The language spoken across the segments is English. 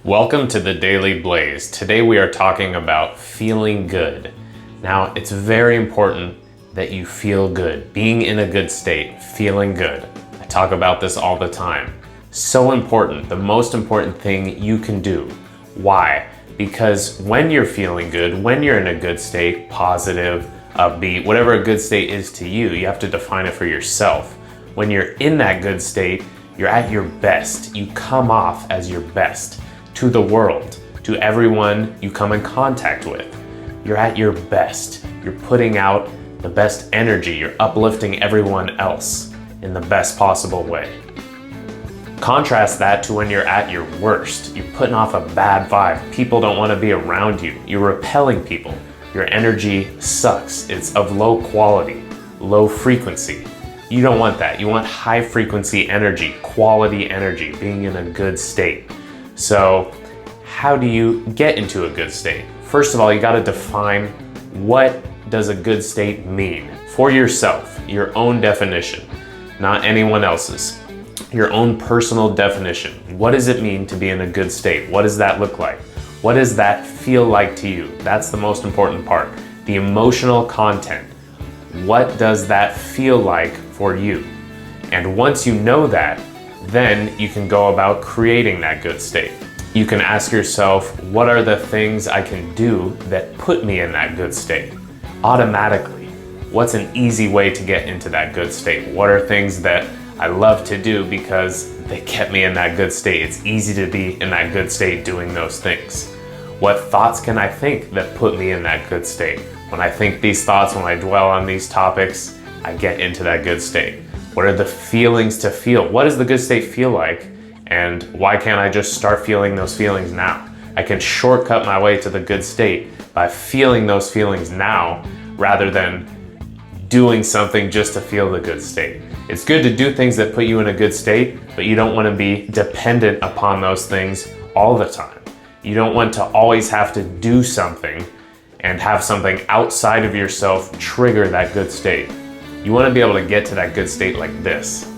Welcome to the Daily Blaze. Today we are talking about feeling good. Now, it's very important that you feel good, being in a good state, feeling good. I talk about this all the time. So important, the most important thing you can do. Why? Because when you're feeling good, when you're in a good state, positive, upbeat, whatever a good state is to you, you have to define it for yourself. When you're in that good state, you're at your best. You come off as your best to the world, to everyone you come in contact with. You're at your best. You're putting out the best energy. You're uplifting everyone else in the best possible way. Contrast that to when you're at your worst. You're putting off a bad vibe. People don't want to be around you. You're repelling people. Your energy sucks. It's of low quality, low frequency. You don't want that. You want high frequency energy, quality energy, being in a good state. So how do you get into a good state? First of all, you got to define what does a good state mean for yourself, your own definition, not anyone else's, your own personal definition. What does it mean to be in a good state? What does that look like? What does that feel like to you? That's the most important part. The emotional content. What does that feel like for you? And once you know that, then you can go about creating that good state. You can ask yourself, what are the things I can do that put me in that good state automatically? What's an easy way to get into that good state? What are things that I love to do because they kept me in that good state? It's easy to be in that good state doing those things. What thoughts can I think that put me in that good state? When I think these thoughts, when I dwell on these topics, I get into that good state. What are the feelings to feel? What does the good state feel like? And why can't I just start feeling those feelings now? I can shortcut my way to the good state by feeling those feelings now rather than doing something just to feel the good state. It's good to do things that put you in a good state, but you don't want to be dependent upon those things all the time. You don't want to always have to do something and have something outside of yourself trigger that good state. You want to be able to get to that good state like this.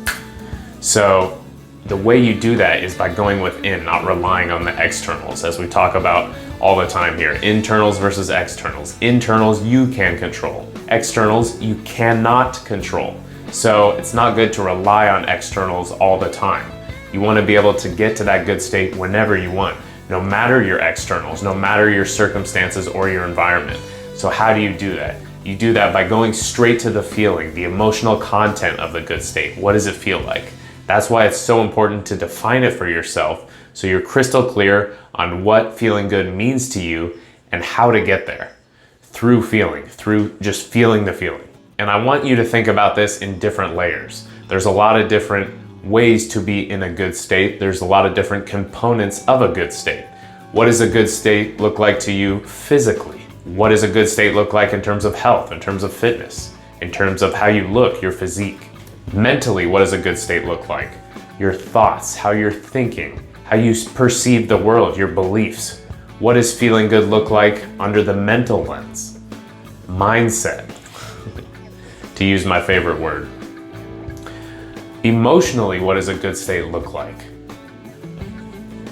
So the way you do that is by going within, not relying on the externals, as we talk about all the time here. Internals versus externals. Internals you can control. Externals you cannot control. So it's not good to rely on externals all the time. You want to be able to get to that good state whenever you want, no matter your externals, no matter your circumstances or your environment. So how do you do that? You do that by going straight to the feeling, the emotional content of the good state. What does it feel like? That's why it's so important to define it for yourself so you're crystal clear on what feeling good means to you and how to get there through feeling, through just feeling the feeling. And I want you to think about this in different layers. There's a lot of different ways to be in a good state. There's a lot of different components of a good state. What does a good state look like to you physically? What does a good state look like in terms of health, in terms of fitness, in terms of how you look, your physique? Mentally, what does a good state look like? Your thoughts, how you're thinking, how you perceive the world, your beliefs. What does feeling good look like under the mental lens? Mindset, to use my favorite word. Emotionally, what does a good state look like?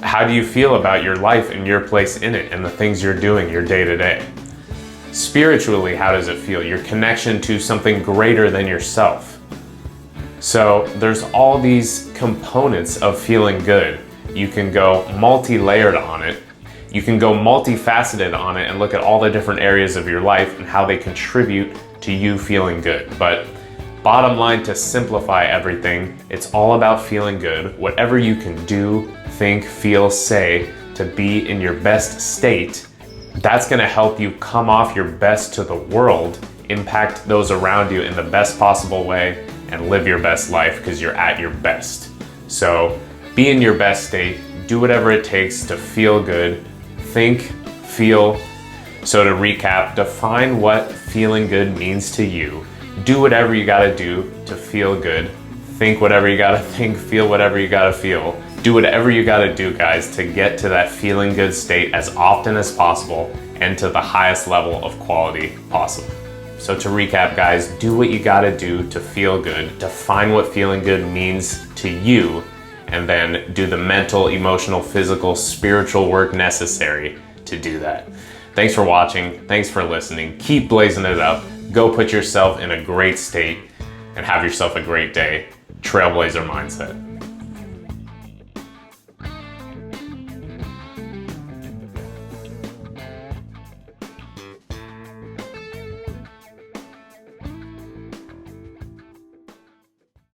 How do you feel about your life and your place in it and the things you're doing your day to day? Spiritually, how does it feel? Your connection to something greater than yourself. So there's all these components of feeling good. You can go multi-layered on it. You can go multifaceted on it and look at all the different areas of your life and how they contribute to you feeling good. But bottom line, to simplify everything, it's all about feeling good. Whatever you can do, think, feel, say to be in your best state, that's going to help you come off your best to the world, impact those around you in the best possible way, and live your best life because you're at your best. So be in your best state, do whatever it takes to feel good, think, feel. So to recap, define what feeling good means to you. Do whatever you gotta do to feel good. Think whatever you gotta think, feel whatever you gotta feel. Do whatever you gotta do, guys, to get to that feeling good state as often as possible and to the highest level of quality possible. So to recap, guys, do what you gotta do to feel good. Define what feeling good means to you, and then do the mental, emotional, physical, spiritual work necessary to do that. Thanks for watching. Thanks for listening. Keep blazing it up. Go put yourself in a great state and have yourself a great day. Trailblazer Mindset.